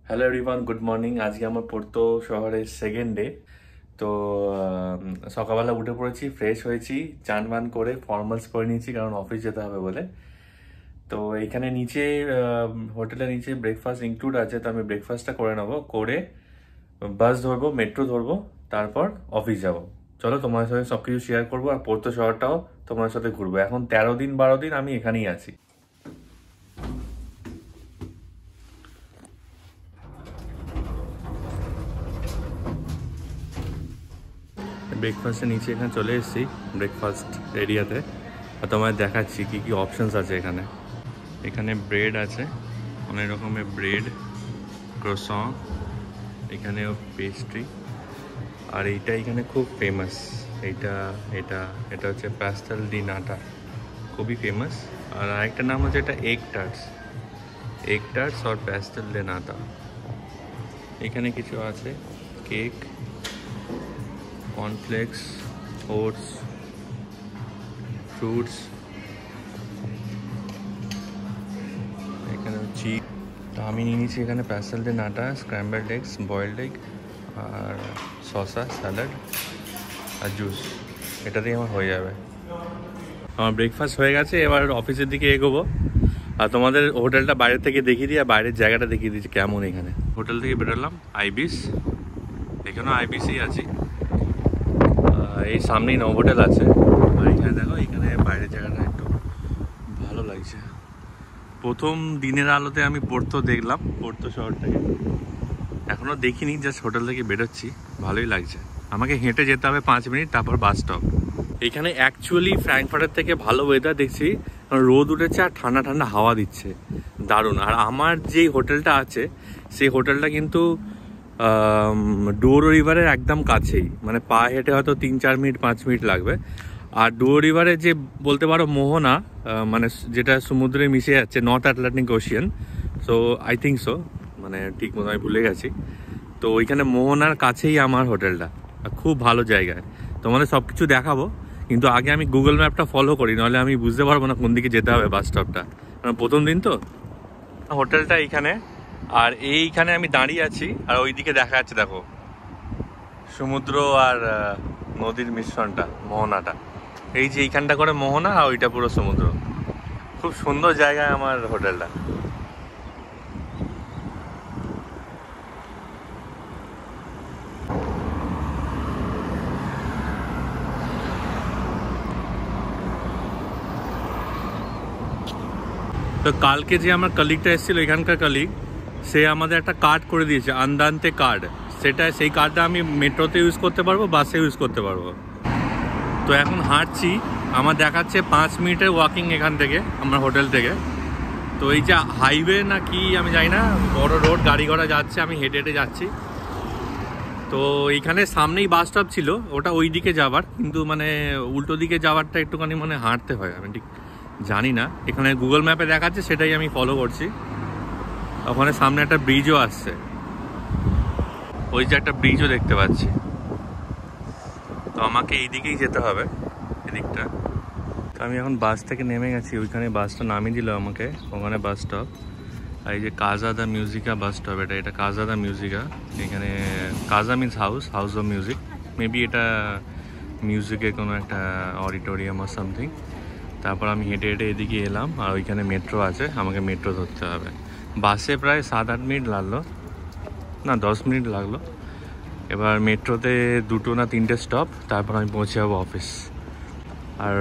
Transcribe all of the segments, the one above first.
Hello everyone, good morning. আজকে আমার Porto শহরের সেকেন্ড ডে। তো সকালবেলা উঠে পড়েছি, ফ্রেশ হয়েছি, চান বান করে ফর্মালস পরে নিয়েছি কারণ অফিস যেতে হবে বলে। তো এখানে নিচে হোটেলের নিচে ব্রেকফাস্ট ইনক্লুড আছে, তো আমি ব্রেকফাস্টটা করে নেবো, করে বাস ধরবো, মেট্রো ধরবো, তারপর অফিস যাব। চলো তোমার সাথে সবকিছু শেয়ার করবো, আর পোর্তো শহরটাও তোমার সাথে ঘুরবো। এখন 13 দিন 12 দিন আমি এখানেই আছি। ব্রেকফাস্টের নিচে এখানে চলে এসেছি, ব্রেকফাস্ট এরিয়াতে। আর তোমায় দেখাচ্ছি কি কি অপশনস আছে এখানে। এখানে ব্রেড আছে, অনেক রকমের ব্রেড, ক্রোসন, এখানেও পেস্ট্রি। আর এইটা এখানে খুব ফেমাস, এইটা এটা এটা হচ্ছে প্যাস্টেল ডি নাটা, খুবই ফেমাস। আর আরেকটা নাম হচ্ছে এটা এগ টার্টস আর প্যাস্টেল ডে নাটা। এখানে কিছু আছে, কেক, কর্নফ্লেক্স, ওটস, ফ্রুটস, এখানে চিজ। তো আমি নিয়ে নিয়েছি এখানে প্যাস্টেল ডে নাটা, স্ক্র্যাম্বলড এগস, বয়েলড এগ, আর শসা, স্যালাড আর জুস। এটা দিয়ে আমার হয়ে যাবে। আমার ব্রেকফাস্ট হয়ে গেছে, এবার অফিসের দিকে এগোবো। আর তোমাদের হোটেলটা বাইরে থেকে দেখিয়ে দিই, আর বাইরের জায়গাটা দেখিয়ে দিচ্ছি কেমন। এখানে হোটেল থেকে বেরোলাম, আইবিস, এখানেও আইবিসই আছি। এই সামনেই হোটেল আছে। আর এখানে দেখো, এখানে বাইরের জায়গাটা একটু ভালো লাগছে। প্রথম দিনের আলোতে আমি পোর্তো দেখলাম, পোর্তো শহরটাকে এখনো দেখিনি, জাস্ট হোটেল থেকে বেরোচ্ছি, ভালোই লাগছে। আমাকে হেঁটে যেতে হবে 5 মিনিট, তারপর বাস স্টপ। এখানে অ্যাকচুয়ালি ফ্র্যাঙ্কফার্টের থেকে ভালো ওয়েদার দেখছি, রোদ উঠেছে আর ঠান্ডা ঠান্ডা হাওয়া দিচ্ছে, দারুণ। আর আমার যেই হোটেলটা আছে সেই হোটেলটা কিন্তু ডুয়োরো রিভারের একদম কাছেই, মানে পা হেঁটে হয়তো 3-4 মিনিট 5 মিনিট লাগবে। আর ডুয়োরো রিভারে যে বলতে পারো মোহনা, মানে যেটা সমুদ্রে মিশে যাচ্ছে, north Atlantic Ocean, so I think so, মানে ঠিক মতো আমি ভুলে গেছি। তো ওইখানে মোহনার কাছেই আমার হোটেলটা, খুব ভালো জায়গায়। তোমাদের সব কিছু দেখাবো, কিন্তু আগে আমি গুগল ম্যাপটা ফলো করি, নাহলে আমি বুঝতে পারবো না কোন দিকে যেতে হবে বাস স্টপটা, কারণ প্রথম দিন তো। হোটেলটা এইখানে, আর এইখানে আমি দাঁড়িয়ে আছি, আর ওইদিকে দেখা যাচ্ছে দেখো সমুদ্র আর নদীর মিশ্রণটা, মোহনাটা। এই যে এইখানটা করে মোহনা, আর ওইটা পুরো সমুদ্র। খুব সুন্দর জায়গায় আমার হোটেলটা। তো কালকে যে আমার কলিগটা এসেছিল, এখানকার কলিগ, সে আমাদের একটা কার্ড করে দিয়েছে, আন্দান্তে কার্ড। সেই কার্ডটা আমি মেট্রোতে ইউজ করতে পারবো, বাসে ইউজ করতে পারবো। তো এখন হাঁটছি, আমার দেখাচ্ছে 5 মিনিটের ওয়াকিং এখান থেকে, আমার হোটেল থেকে। তো এই যে হাইওয়ে না কি আমি জানি না, বড় রোড, গাড়ি ঘোড়া যাচ্ছে, আমি হেঁটে হেঁটে যাচ্ছি। তো এইখানে সামনেই বাস স্টপ ছিল, ওটা ওই দিকে যাবার, কিন্তু মানে উল্টো দিকে যাওয়ারটা একটুখানি মানে হাঁটতে হয়, আমি ঠিক জানি না। এখানে গুগল ম্যাপে দেখাচ্ছে, সেটাই আমি ফলো করছি। ওখানে সামনে একটা ব্রিজও আসছে, ওই যে একটা ব্রিজও দেখতে পাচ্ছি। তো আমাকে এইদিকেই যেতে হবে, এদিকটা। তো আমি এখন বাস থেকে নেমে গেছি, ওইখানে বাসটা নামিয়ে দিল আমাকে, ওখানে বাস স্টপ। আর এই যে কাজা দা মিউজিকা বাস স্টপ, এটা কাজা দা মিউজিকা। এখানে কাজা means house of music, maybe এটা মিউজিকের কোনো একটা অডিটোরিয়াম আর সামথিং। তারপর আমি হেঁটে হেঁটে এদিকে এলাম, আর ওইখানে মেট্রো আছে, আমাকে মেট্রো ধরতে হবে। বাসে প্রায় 7-8 মিনিট লাগলো, না 10 মিনিট লাগলো। এবার মেট্রোতে 2 না 3টে স্টপ, তারপর আমি পৌঁছে যাবো অফিস। আর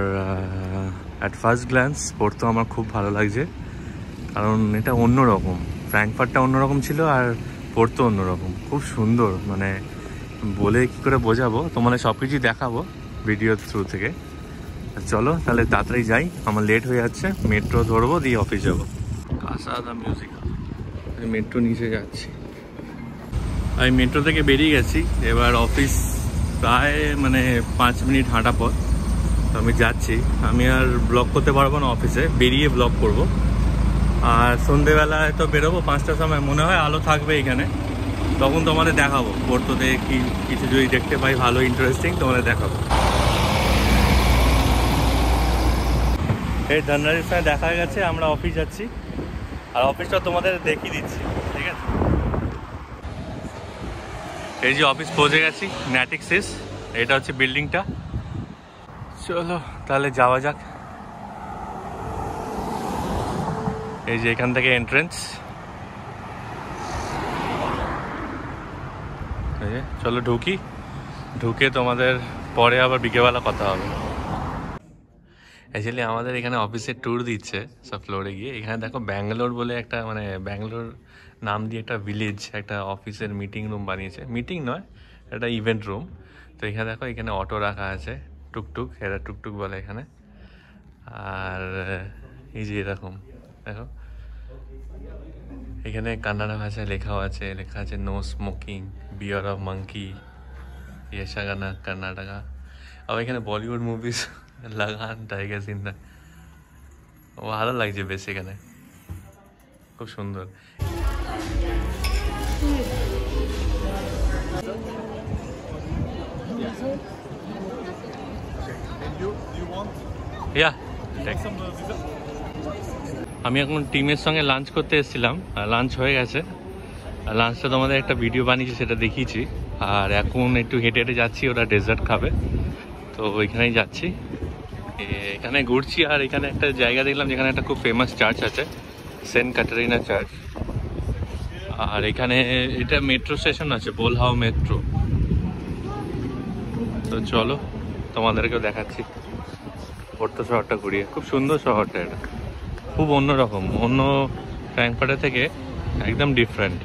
অ্যাট ফার্স্ট গ্ল্যান্স পোর্তো আমার খুব ভালো লাগছে, কারণ এটা অন্যরকম। ফ্র্যাঙ্কফার্টটা অন্যরকম ছিল, আর পোর্তো অন্যরকম, খুব সুন্দর। মানে বলে কি করে বোঝাবো, তোমাদের সব কিছুই দেখাবো ভিডিওর থ্রু থেকে। চলো তাহলে তাড়াতাড়ি যাই, আমার লেট হয়ে যাচ্ছে। মেট্রো ধরবো, দিয়ে অফিস যাবো। কাজা দা মিউজিক, মেট্রো নিচে যাচ্ছি। আমি মেট্রো থেকে বেরিয়ে গেছি, এবার অফিস প্রায় মানে 5 মিনিট হাঁটা পথ। তো আমি যাচ্ছি, আমি আর ব্লগ করতে পারবো না, অফিসে বেরিয়ে ব্লগ করব। আর সন্ধেবেলায় তো বেরোবো 5টার সময়, মনে হয় আলো থাকবে এখানে, তখন তোমাদের দেখাবো পোর্তোতে কি কিছু যদি দেখতে পাই ভালো ইন্টারেস্টিং, তোমাদের দেখাবো। এই ধনরাজির সঙ্গে দেখা গেছে, আমরা অফিস যাচ্ছি, আর অফিসটা তোমাদের দেখিয়ে দিচ্ছি, ঠিক আছে? এই যে অফিস পৌঁছে গেছি, ন্যাটিক্সিস, এটা হচ্ছে বিল্ডিংটা। চলো তাহলে যাওয়া যাক। এই যে এখান থেকে এন্ট্রেন্স। চলো ঢুকে তোমাদের পরে আবার বিকেলবেলা কথা হবে। অ্যাকচুয়ালি আমাদের এখানে অফিসের ট্যুর দিচ্ছে সব ফ্লোরে গিয়ে। এখানে দেখো ব্যাঙ্গালোর বলে একটা, মানে ব্যাঙ্গালোর নাম দিয়ে একটা ভিলেজ, একটা অফিসের মিটিং রুম বানিয়েছে। মিটিং নয়, একটা ইভেন্ট রুম। তো এখানে দেখো, এখানে অটো রাখা আছে, টুকটুক, এরা টুকটুক বলে এখানে। আর এই যে এরকম দেখো, এখানে কান্নাডা ভাষায় লেখা আছে no smoking, beware of monkey, Yakshagana Karnataka. আবার এখানে বলিউড মুভিজ লাগান টাইগার জিন্দা, ভালো লাগছে বেশ। এখানে খুব সুন্দর। আমি এখন টিমের সঙ্গে লাঞ্চ করতে এসেছিলাম, লাঞ্চ হয়ে গেছে। লাঞ্চটা তোমাদের একটা ভিডিও বানিয়েছি, সেটা দেখিয়েছি। আর এখন একটু হেঁটে হেঁটে যাচ্ছি, ওরা ডেজার্ট খাবে, তো ওইখানেই যাচ্ছি। এখানে ঘুরছি। আর এখানে একটা জায়গা দেখলাম যেখানে একটা খুব ফেমাস চার্চ আছে, সেন্ট ক্যাটারিনা চার্চ। আর এখানে এটা মেট্রো স্টেশন আছে, বোলহাও মেট্রো। তো চলো তোমাদেরকেও দেখাচ্ছি পোর্তো শহরটা ঘুরিয়ে। খুব সুন্দর শহরটা, এটা খুব অন্যরকম, অন্য ফ্র্যাঙ্কফার্টের থেকে একদম ডিফারেন্ট।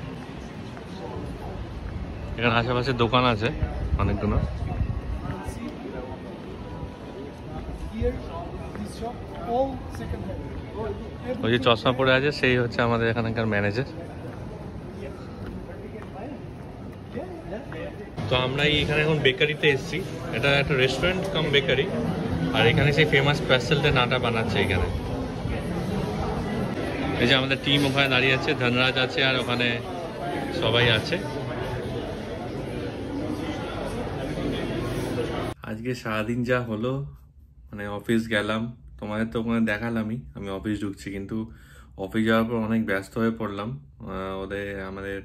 এখানে আশেপাশে দোকান আছে অনেকগুলো। ওই যে চশমা পরে আছে, সেই হচ্ছে আমাদের এখানকার ম্যানেজার। তো আমরা এখানে এখন বেকারিতে এসেছি। এটা একটা রেস্টুরেন্ট কাম বেকারি। আর এখানে সেই ফেমাস প্যাস্টেলটা নাটা বানাচ্ছে এখানে। এই যে আমাদের টিম ওখানে দাঁড়িয়ে আছে, ধনরাজ আছে, আর ওখানে সবাই আছে। আজকে সারাদিন যা হলো, মানে অফিস গেলাম, তোমাদের তো ওখানে দেখালামই আমি অফিস ঢুকছি, কিন্তু অফিস যাওয়ার পর অনেক ব্যস্ত হয়ে পড়লাম। আমাদের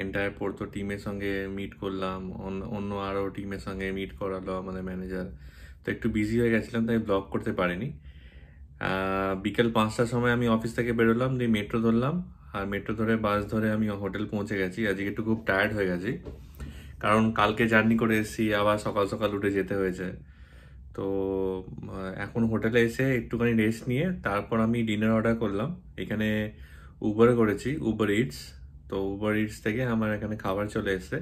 এন্টায়ার পোর্তো টিমের সঙ্গে মিট করলাম, অন্য আরও টিমের সঙ্গে মিট করালো আমাদের ম্যানেজার। তো একটু বিজি হয়ে গেছিলাম, তাই ব্লগ করতে পারিনি। বিকেল 5টার সময় আমি অফিস থেকে বেরোলাম, দিয়ে মেট্রো ধরলাম। আর মেট্রো ধরে বাস ধরে আমি হোটেল পৌঁছে গেছি। আজকে একটু খুব টায়ার্ড হয়ে গেছি, কারণ কালকে জার্নি করে এসেছি, আবার সকাল সকাল উঠে যেতে হয়েছে। তো এখন হোটেলে এসে একটুখানি রেস্ট নিয়ে তারপর আমি ডিনার অর্ডার করলাম। এখানে উবারে করেছি, উবার ইটস। তো উবার ইটস থেকে আমার এখানে খাবার চলে এসছে,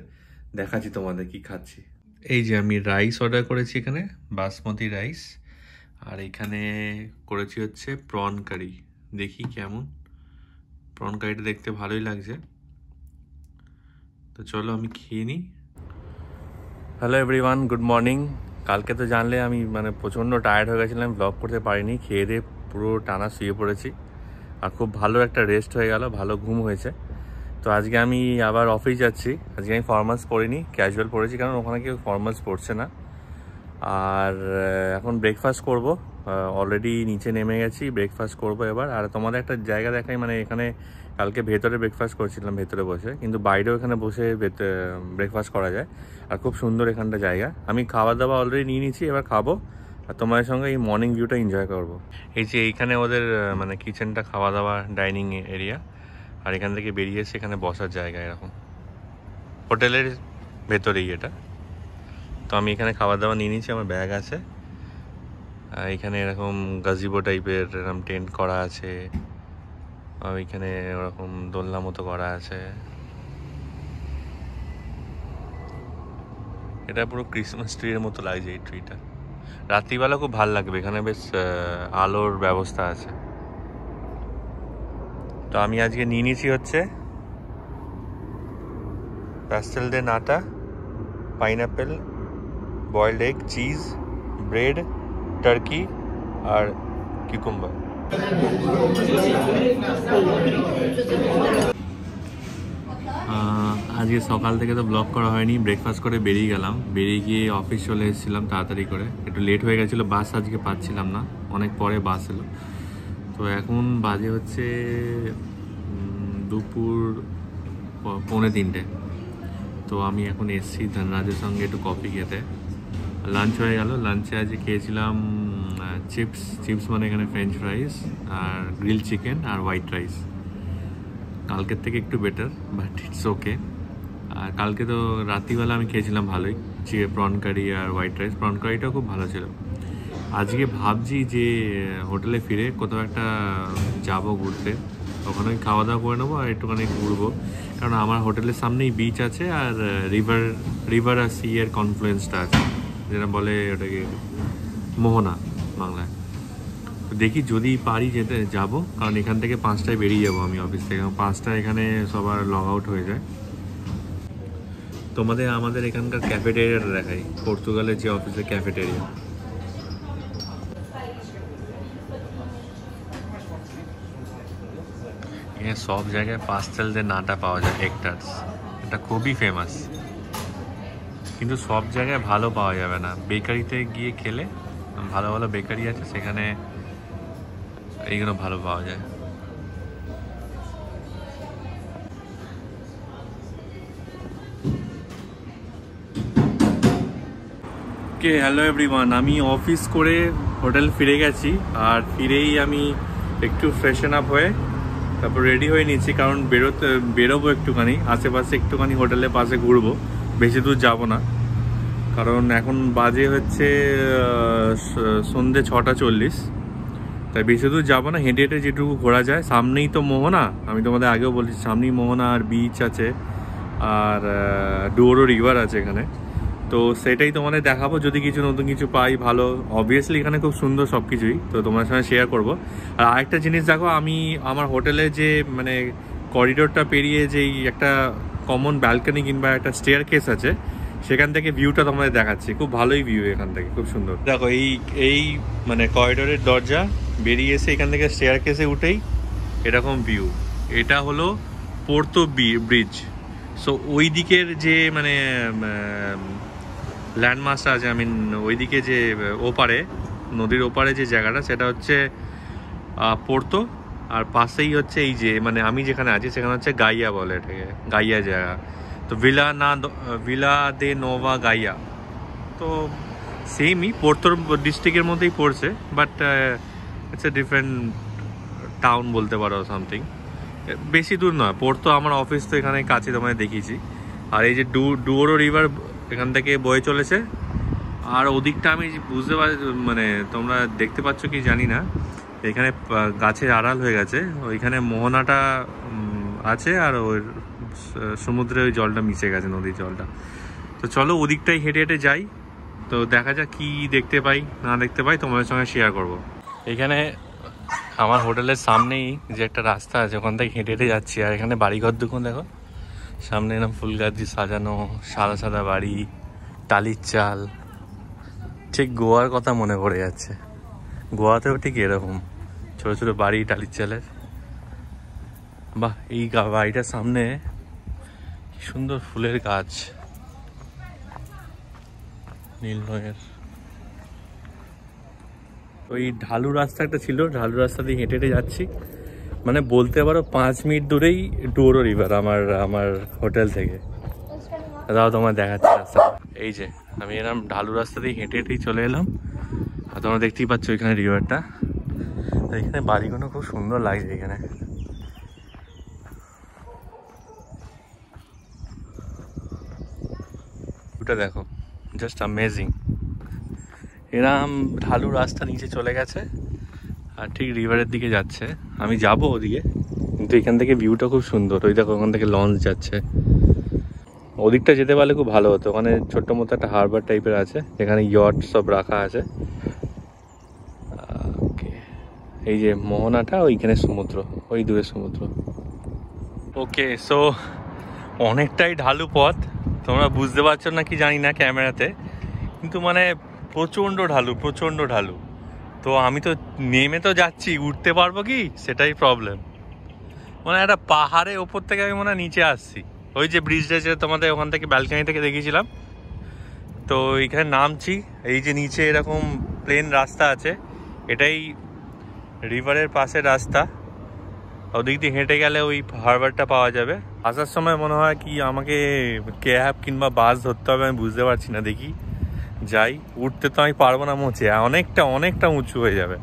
দেখাচ্ছি তোমাদের কি খাচ্ছি। এই যে আমি রাইস অর্ডার করেছি, এখানে বাসমতি রাইস। আর এখানে করেছি হচ্ছে প্রন কারি। দেখি কেমন। প্রন কারিটা দেখতে ভালোই লাগছে, তো চলো আমি খেয়ে নিই। Hello everyone, good morning. কালকে তো জানলে আমি মানে প্রচণ্ড টায়ার্ড হয়ে গেছিলাম, ব্লগ করতে পারিনি। খেয়ে দিয়ে পুরো টানা শুয়ে পড়েছি। আর খুব ভালো একটা রেস্ট হয়ে গেল, ভালো ঘুম হয়েছে। তো আজকে আমি আবার অফিস যাচ্ছি। আজকে আমি ফর্মালস পরিনি, ক্যাজুয়াল পরেছি, কারণ ওখানে কেউ ফর্মালস পরছে না। আর এখন ব্রেকফাস্ট করব। অলরেডি নিচে নেমে গেছি, ব্রেকফাস্ট করব এবার। আর তোমাদের একটা জায়গা দেখাই, মানে এখানে কালকে ভেতরে ব্রেকফাস্ট করছিলাম, ভেতরে বসে, কিন্তু বাইরেও এখানে বসে ব্রেকফাস্ট করা যায়। আর খুব সুন্দর এখানটা জায়গা। আমি খাওয়া দাওয়া অলরেডি নিয়ে নিচ্ছি, এবার খাবো আর তোমাদের সঙ্গে এই মর্নিং ভিউটা এনজয় করবো। এই যে এইখানে ওদের মানে কিচেনটা, খাওয়া দাওয়া ডাইনিং এরিয়া। আর এখান থেকে বেরিয়ে এসে এখানে বসার জায়গা, এরকম হোটেলের ভেতরেই এটা। তো আমি এখানে খাবার দাবার নিয়ে নিচ্ছি, আমার ব্যাগ আছে। এখানে এরকম গাজিবো টাইপের এরকম টেন্ট করা আছে, আর এখানে ওরকম দোলনা মতো করা আছে। এটা পুরো ক্রিসমাস ট্রির মতো লাগছে এই ট্রিটা। রাত্রিবেলা খুব ভালো লাগবে, এখানে বেশ আলোর ব্যবস্থা আছে। তো আমি আজকে নিয়ে নিয়েছি হচ্ছে প্যাস্টেল দে নাটা, pineapple, boiled egg, cheese, bread, turkey আর কিউকাম্বার। আজকে সকাল থেকে তো ব্লগ করা হয়নি, ব্রেকফাস্ট করে বেরিয়ে গেলাম। বেরিয়ে গিয়ে অফিস চলে এসেছিলাম তাড়াতাড়ি করে, একটু লেট হয়ে গেছিলো, বাস আজকে পাচ্ছিলাম না, অনেক পরে বাস এলো। তো এখন বাজে হচ্ছে দুপুর 2:45। তো আমি এখন এসছি ধনরাজের সঙ্গে একটু কফি খেতে। লাঞ্চ হয়ে গেল। লাঞ্চে আজকে খেয়েছিলাম চিপস মানে এখানে ফ্রেঞ্চ ফ্রাইস আর গ্রিল চিকেন আর হোয়াইট রাইস। কালকের থেকে একটু বেটার, বাট ইটস ওকে। আর কালকে তো রাত্রিবেলা আমি খেয়েছিলাম ভালোই, প্রন কারি আর হোয়াইট রাইস। প্রন কারিটাও খুব ভালো ছিল। আজকে ভাবছি যে হোটেলে ফিরে কোথাও একটা যাবো ঘুরতে, ওখানে খাওয়া দাওয়া করে নেবো আর একটুখানি ঘুরবো। কারণ আমার হোটেলের সামনেই বিচ আছে আর রিভার আর সি এর কনফ্লুয়েন্সটা আছে, যেটা বলে ওটাকে মোহনা বাংলায়। তো দেখি যদি পারি যেতে যাবো, কারণ এখান থেকে 5টায় বেরিয়ে যাবো আমি অফিস থেকে। 5টায় এখানে সবার লগ আউট হয়ে যায়। আমাদের এখানকার ক্যাফেটেরিয়াটা দেখাই, পর্তুগালের যে অফিসের ক্যাফেটেরিয়া। এখানে সব জায়গায় পাস্তেল যে নাটা পাওয়া যায়, হেক্টার্স, এটা খুবই ফেমাস। কিন্তু সব জায়গায় ভালো পাওয়া যাবে না। বেকারিতে গিয়ে খেলে, ভালো ভালো বেকারি আছে সেখানে এইগুলো ভালো পাওয়া যায়। হ্যালো এভরিওয়ান, আমি অফিস করে হোটেল ফিরে গেছি। আর ফিরেই আমি একটু ফ্রেশন আপ হয়ে তারপর রেডি হয়ে নিচ্ছি, কারণ বেরোবো একটুখানি আশেপাশে, একটুখানি হোটেলের পাশে ঘুরবো, বেশি দূর যাবো না। কারণ এখন বাজে হচ্ছে সন্ধ্যে 6:40, তাই বেশি দূর যাবো না। হেঁটে হেঁটে যেটুকু ঘোরা যায়। সামনেই তো মোহনা, আমি তোমাদের আগেও বলেছি, সামনেই মোহনা আর বিচ আছে আর ডুয়োরো রিভার আছে এখানে। তো সেটাই তোমাদের দেখাবো, যদি কিছু নতুন কিছু পাই ভালো। অবভিয়াসলি এখানে খুব সুন্দর সব কিছুই, তো তোমার সঙ্গে শেয়ার করব। আর আরেকটা জিনিস দেখো, আমি আমার হোটেলে যে মানে করিডোরটা পেরিয়ে যেই একটা কমন ব্যালকনি কিংবা একটা স্টেয়ার কেস আছে, সেখান থেকে ভিউটা তোমাদের দেখাচ্ছি। খুব ভালোই ভিউ এখান থেকে, খুব সুন্দর। দেখো এই মানে করিডোরের দরজা বেরিয়ে এসে এখান থেকে স্টেয়ার কেসে উঠেই এরকম ভিউ। এটা হলো পোর্তো ব্রিজ। সো ওই দিকের যে মানে ল্যান্ডমার্কটা আছে, আই মিন ওইদিকে যে ওপারে, নদীর ওপারে যে জায়গাটা, সেটা হচ্ছে পোর্তো। আর পাশেই হচ্ছে এই যে মানে আমি যেখানে আছি সেখানে হচ্ছে গাইয়া বলে এটাকে, গাইয়া জায়গা। তো ভিলা দে নোভা গাইয়া, তো সেমই পোর্তোর ডিস্ট্রিক্টের মধ্যেই পড়ছে, but it's a different town বলতে পারো, সামথিং। বেশি দূর নয় পোর্তো, আমার অফিস তো এখানে কাছে, তোমায় দেখিয়েছি। আর এই যে ডুয়োরো রিভার এখান থেকে বয়ে চলেছে। আর ওদিকটা আমি বুঝতে পারি, মানে তোমরা দেখতে পাচ্ছ কি জানি না, এখানে গাছের আড়াল হয়ে গেছে, ওইখানে মোহনাটা আছে আর ওই সমুদ্রে ওই জলটা মিশে গেছে, নদীর জলটা। তো চলো ওদিকটাই হেঁটে হেঁটে যাই, তো দেখা যাক কি দেখতে পাই না দেখতে পাই, তোমাদের সঙ্গে শেয়ার করব। এখানে আমার হোটেলের সামনেই যে একটা রাস্তা আছে, ওখান থেকে হেঁটে হেঁটে যাচ্ছি। আর এখানে বাড়িঘর দেখুন, দেখো সামনে এরকম ফুল গাছ দিয়ে সাজানো, সাদা সাদা বাড়ি, টালির চাল। ঠিক গোয়ার কথা মনে পড়ে যাচ্ছে। গোয়াতেও ঠিক এরকম ছোট ছোট বাড়ি টালির চালের। বাহ, এই বাড়িটার সামনে কি সুন্দর ফুলের গাছ, নীল রঙের। ওই ঢালু রাস্তা একটা ছিল, ঢালু রাস্তা দিয়ে হেঁটে হেঁটে যাচ্ছি। মানে বলতে পারো 5 মিনিট দূরেই ডুয়োরো রিভার আমার হোটেল থেকে। দাও তোমার দেখাচ্ছি রাস্তা। এই যে আমি এরকম ঢালু রাস্তা দিয়ে হেঁটে হেঁটেই চলে এলাম। আর তোমরা দেখতেই পাচ্ছ এখানে রিভারটা। এখানে বাড়িগুলো খুব সুন্দর লাগছে। এখানে ওটা দেখো, জাস্ট অ্যামেজিং। এরকম ঢালু রাস্তা নিচে চলে গেছে আর ঠিক রিভারের দিকে যাচ্ছে। আমি যাব ওদিকে, কিন্তু এখান থেকে ভিউটা খুব সুন্দর। ওই দেখো ওখান থেকে লঞ্চ যাচ্ছে। ওদিকটা যেতে পারলে খুব ভালো হতো। ওখানে ছোট্ট মতো একটা হারবার টাইপের আছে, এখানে ইয়ট সব রাখা আছে। এই যে মোহনাটা, ওইখানে সমুদ্র, ওই দূরে সমুদ্র। ওকে, সো অনেকটাই ঢালু পথ, তোমরা বুঝতে পারছো না কি জানি না ক্যামেরাতে, কিন্তু মানে প্রচণ্ড ঢালু, প্রচণ্ড ঢালু। তো আমি তো নেমে তো যাচ্ছি, উঠতে পারবো কি সেটাই প্রবলেম। মানে একটা পাহাড়ের ওপর থেকে আমি মনে হয় নিচে আসছি। ওই যে ব্রিজটা যে তোমাদের ওখান থেকে ব্যালকনি থেকে দেখিয়েছিলাম, তো এইখানে নামছি। এই যে নিচে এরকম প্লেন রাস্তা আছে, এটাই রিভারের পাশের রাস্তা। ওদিক দিয়ে হেঁটে গেলে ওই হারবারটা পাওয়া যাবে। আসার সময় মনে হয় কি আমাকে ক্যাব কিংবা বাস ধরতে হবে, আমি বুঝতে পারছি না। দেখি যাই, উঠতে তো আমি পারবো না, মোচে অনেকটা উঁচু হয়ে যাবে।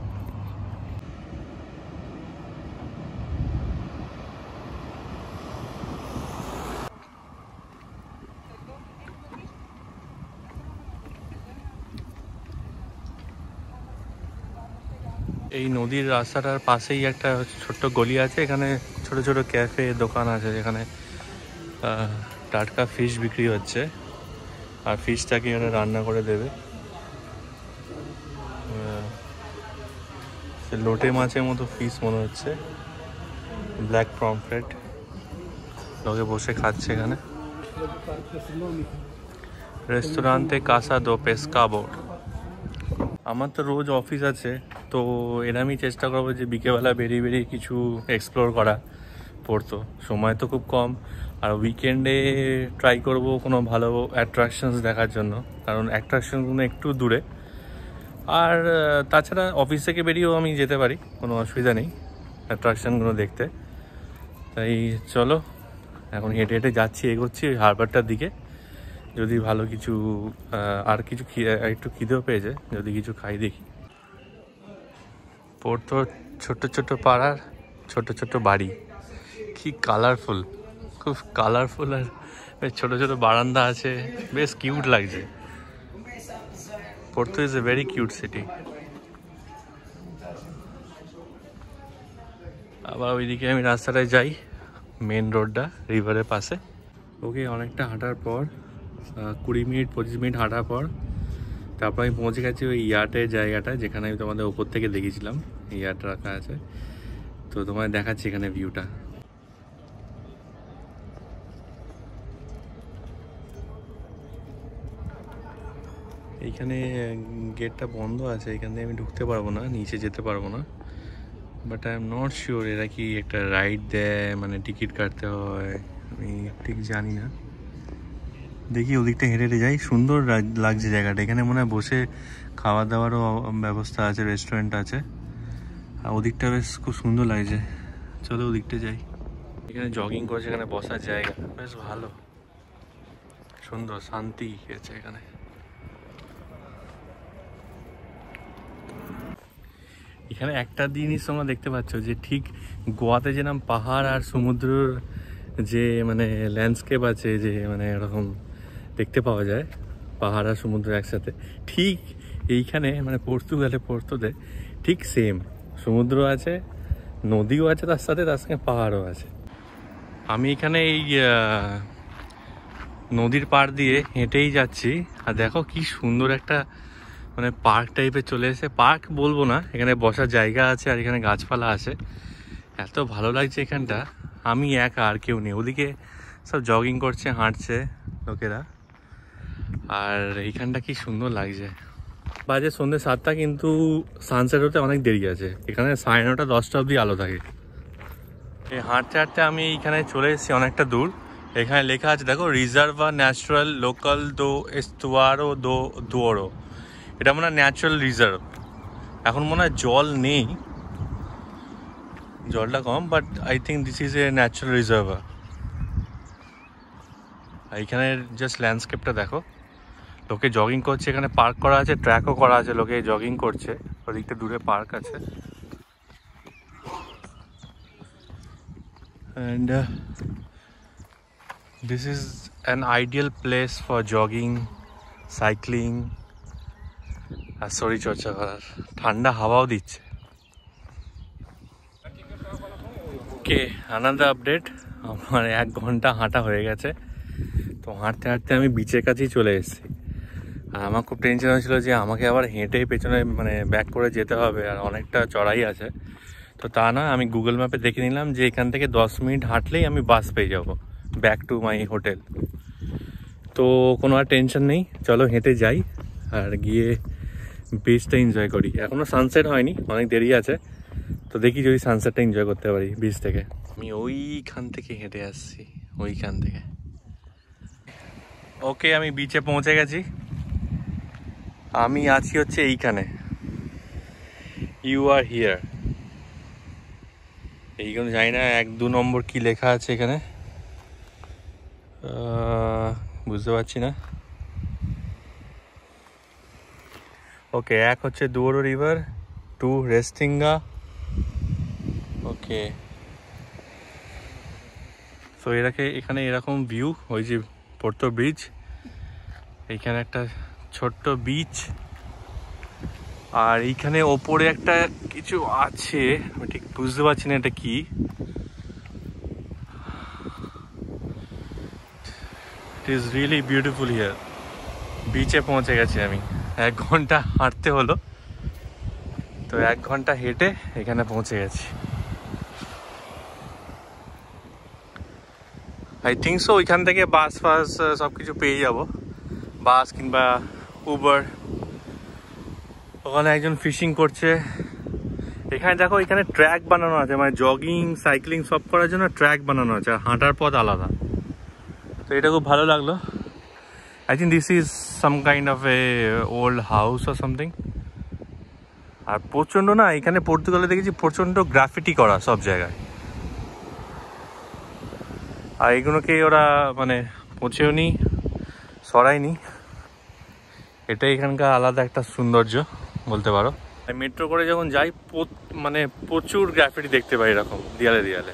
এই নদীর রাস্তাটার পাশেই একটা ছোট্ট গলি আছে, এখানে ছোট ছোট ক্যাফে দোকান আছে যেখানে টাটকা ফিশ বিক্রি হচ্ছে, আর ফিশটাকে এখানে রান্না করে দেবে। লোটে মাছের মতো ফিশ মনে হচ্ছে, ব্ল্যাক পমফ্রেট। লোকে বসে খাচ্ছে এখানে। রেস্টুরান্টে কাসা দো পেসকাবো। আমার তো রোজ অফিস আছে, তো এরমই চেষ্টা করবো যে বিকেলবেলা বেরিয়ে কিছু এক্সপ্লোর করা পড়তো। সময় তো খুব কম, আর উইকেন্ডে ট্রাই করব কোনো ভালো অ্যাট্রাকশনস দেখার জন্য, কারণ অ্যাট্রাকশনগুলো একটু দূরে। আর তাছাড়া অফিস থেকে বেরিয়েও আমি যেতে পারি, কোনো অসুবিধা নেই অ্যাট্রাকশনগুলো দেখতে। তাই চলো এখন হেঁটে হেঁটে যাচ্ছি, এগোচ্ছি ওই হারবারটার দিকে। যদি ভালো কিছু আর কিছু একটু খিদেও পেয়েছে, যদি কিছু খাই দেখি। পোর্তো ছোট ছোট পাড়ার ছোট ছোট বাড়ি, কি কালারফুল, খুব কালারফুল। আর বেশ ছোট ছোট বারান্দা আছে, বেশ কিউট লাগছে। Porto is a very cute city. আবার ওইদিকে আমি রাস্তাটায় যাই, মেন রোডটা রিভারের পাশে। ওকে, অনেকটা হাঁটার পর 20-25 মিনিট হাঁটার পর তারপর আমি পৌঁছে গেছি ওই ইয়াটের জায়গাটা, যেখানে আমি তোমাদের ওপর থেকে দেখেছিলাম ইয়াট রাখা আছে। তো তোমায় দেখাচ্ছি এখানে ভিউটা। এইখানে গেটটা বন্ধ আছে, এখান থেকে আমি ঢুকতে পারবো না, নিচে যেতে পারবো না। But I am not sure এরা কি একটা রাইড দেয়, মানে টিকিট কাটতে হয়, আমি ঠিক জানি না। দেখি ওদিকটা হেঁটে হেঁটে যাই, সুন্দর লাগছে জায়গাটা। এখানে মনে হয় বসে খাওয়া দাওয়ারও ব্যবস্থা আছে, রেস্টুরেন্ট আছে। আর ওদিকটা বেশ খুব সুন্দর লাগছে, চলো ওদিকটা যাই। এখানে জগিং করছে, এখানে বসার জায়গা বেশ ভালো, সুন্দর শান্তি আছে এখানে। এখানে একটা জিনিস তোমরা দেখতে পাচ্ছ যে ঠিক গোয়াতে যেরকম পাহাড় আর সমুদ্রের যে মানে ল্যান্ডস্কেপ আছে, যে মানে এরকম দেখতে পাওয়া যায় পাহাড় আর সমুদ্র একসাথে, ঠিক এইখানে মানে পোর্তোতে ঠিক সেম সমুদ্র আছে, নদীও আছে, তার সঙ্গে পাহাড়ও আছে। আমি এখানে এই নদীর পাড় দিয়ে হেঁটেই যাচ্ছি, আর দেখো কি সুন্দর একটা মানে পার্ক টাইপের চলে এসে। পার্ক বলবো না, এখানে বসার জায়গা আছে আর এখানে গাছপালা আছে, এত ভালো লাগছে এখানটা। আমি একা, আর কেউ নেই, ওদিকে সব জগিং করছে, হাঁটছে লোকেরা। আর এইখানটা কি সুন্দর লাগছে। বাজে সন্ধ্যে 7টা, কিন্তু সানসেট হতে অনেক দেরি আছে। এখানে 9:30 10টা অবধি আলো থাকে। এই হাঁটতে হাঁটতে আমি এইখানে চলে এসেছি অনেকটা দূর। এখানে লেখা আছে দেখো, রিজার্ভা ন্যাচারাল লোকাল দো এস্তুয়ারো দো দুয়োরো। এটা মনে হয় ন্যাচারাল রিজার্ভ। এখন মনে হয় জল নেই, জলটা কম, but I think this is a natural reservoir. এইখানে জাস্ট ল্যান্ডস্কেপটা দেখো, লোকে জগিং করছে, এখানে পার্ক করা আছে, ট্র্যাকও করা আছে, লোকে জগিং করছে। ওদিকটা দূরে পার্ক আছে। And this is an ideal place for jogging, cycling আর শরীরচর্চা করার। ঠান্ডা হাওয়াও দিচ্ছে। Okay, another update. আমার 1 ঘন্টা হাঁটা হয়ে গেছে। তো হাঁটতে হাঁটতে আমি বিচের কাছেই চলে এসেছি। আর আমার খুব টেনশন হয়েছিল যে আমাকে আবার হেঁটে পেছনে মানে ব্যাক করে যেতে হবে, আর অনেকটা চড়াই আছে। তো তা না, আমি গুগল ম্যাপে দেখে নিলাম যে এখান থেকে 10 মিনিট হাঁটলেই আমি বাস পেয়ে যাব ব্যাক টু মাই হোটেল। তো কোনো আর টেনশন নেই, চলো হেঁটে যাই আর গিয়ে বিচটা এনজয় করি। এখনও সানসেট হয়নি, অনেক দেরি আছে। তো দেখি যদি সানসেটটা এনজয় করতে পারি বিচ থেকে। আমি ওইখান থেকে হেঁটে আসছি, ওইখান থেকে। ওকে, আমি বিচে পৌঁছে গেছি। আমি আছি হচ্ছে এইখানে, ইউ আর হিয়ার। এইগুলো জানি না 1-2 নম্বর কি লেখা আছে এখানে, বুঝতে পারছি না। ওকে, 1 হচ্ছে দুয়োরো রিভার, 2 রেস্টিঙ্গা। ওকে, তো এখানে এরকম ভিউ, ওই যে পোর্তো ব্রিজ, এইখানে একটা ছোট্ট বিচ, আর এইখানে ওপরে একটা কিছু আছে, আমি ঠিক বুঝতে পারছি না এটা কি। It is really beautiful here. বিচে পৌঁছে গেছি আমি, 1 ঘন্টা হাঁটতে হলো, তো 1 ঘন্টা হেঁটে এখানে পৌঁছে গেছি। আই থিঙ্ক সো ওইখান থেকে বাস ফাস সব কিছু পেয়ে যাব, বাস কিংবা উবার। ওখানে একজন ফিশিং করছে। এখানে দেখো, এখানে ট্র্যাক বানানো আছে, মানে জগিং সাইক্লিং সব করার জন্য ট্র্যাক বানানো আছে, আর হাঁটার পথ আলাদা। তো এটা খুব ভালো লাগলো। I think this is some kind of a old house or something. আর প্রচণ্ড না, এখানে পর্তুগালে দেখেছি প্রচণ্ড গ্রাফিটি করা সব জায়গায়, আর এগুলোকে ওরা মানে মুছেও নি, সরায়নি। এটাই এখানকার আলাদা একটা সৌন্দর্য বলতে পারো। মেট্রো করে যখন যাই মানে প্রচুর গ্রাফিটি দেখতে পাই এরকম দেয়ালে দেয়ালে।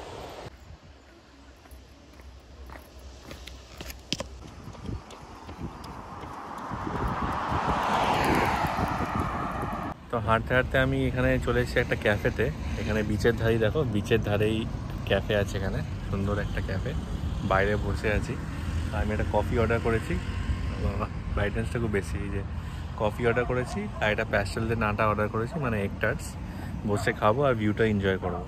তো হাঁটতে হাঁটতে আমি এখানে চলে এসেছি একটা ক্যাফেতে। এখানে বিচের ধারেই, দেখো বিচের ধারেই ক্যাফে আছে, এখানে সুন্দর একটা ক্যাফে। বাইরে বসে আছি, আমি একটা কফি অর্ডার করেছি, ব্রাইটনেসটা খুব বেশি। যে কফি অর্ডার করেছি আর একটা প্যাস্টেল দিয়ে নাটা অর্ডার করেছি, মানে এগ টার্টস। বসে খাবো আর ভিউটা এনজয় করবো।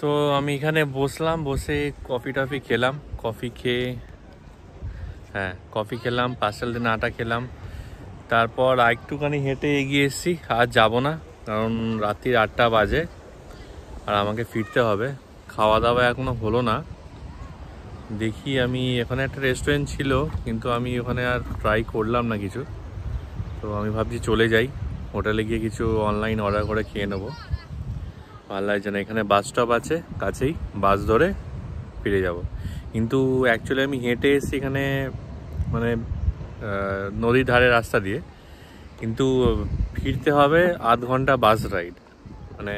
তো আমি এখানে বসলাম, বসে কফি টফি খেলাম। কফি খেলাম, পার্সেল দিয়ে নাটা খেলাম। তারপর একটুখানি হেঁটে এগিয়ে এসেছি। আর যাবো না, কারণ রাত্রির 8টা বাজে আর আমাকে ফিরতে হবে। খাওয়া দাওয়া এখনো হলো না। দেখি, আমি এখানে একটা রেস্টুরেন্ট ছিল, কিন্তু আমি ওখানে আর ট্রাই করলাম না কিছু। তো আমি ভাবছি চলে যাই হোটেলে, গিয়ে কিছু অনলাইন অর্ডার করে খেয়ে নেবো। ভালো লাগছে না। এখানে বাস স্টপ আছে কাছেই, বাস ধরে ফিরে যাব। কিন্তু অ্যাকচুয়ালি আমি হেঁটে এসেছি এখানে, মানে নদীর ধারে রাস্তা দিয়ে, কিন্তু ফিরতে হবে আধ ঘন্টা বাস রাইড, মানে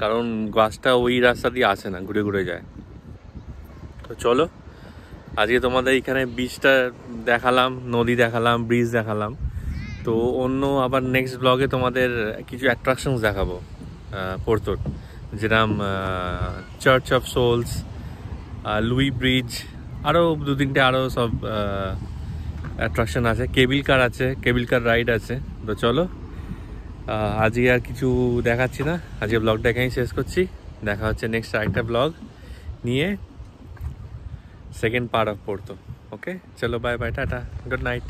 কারণ বাসটা ওই রাস্তা দিয়ে আসে না, ঘুরে ঘুরে যায়। তো চলো, আজকে তোমাদের এখানে বিচটা দেখালাম, নদী দেখালাম, ব্রিজ দেখালাম। তো অন্য আবার নেক্সট ব্লগে তোমাদের কিছু অ্যাট্রাকশনস দেখাবো পোর্তোর, যেরকম Church of Souls, Luis bridge, আরও 2-3টে আরও সব অ্যাট্রাকশন আছে। কেবিল কার আছে, কেবিল কার রাইড আছে। তো চলো, আজকে আর কিছু দেখাচ্ছি না, আজকে ব্লগটা এখানেই শেষ করছি। দেখা হচ্ছে নেক্সট আরেকটা ব্লগ নিয়ে, সেকেন্ড পার্ট অফ পোর্তো। ওকে, চলো, bye bye, tata, good night.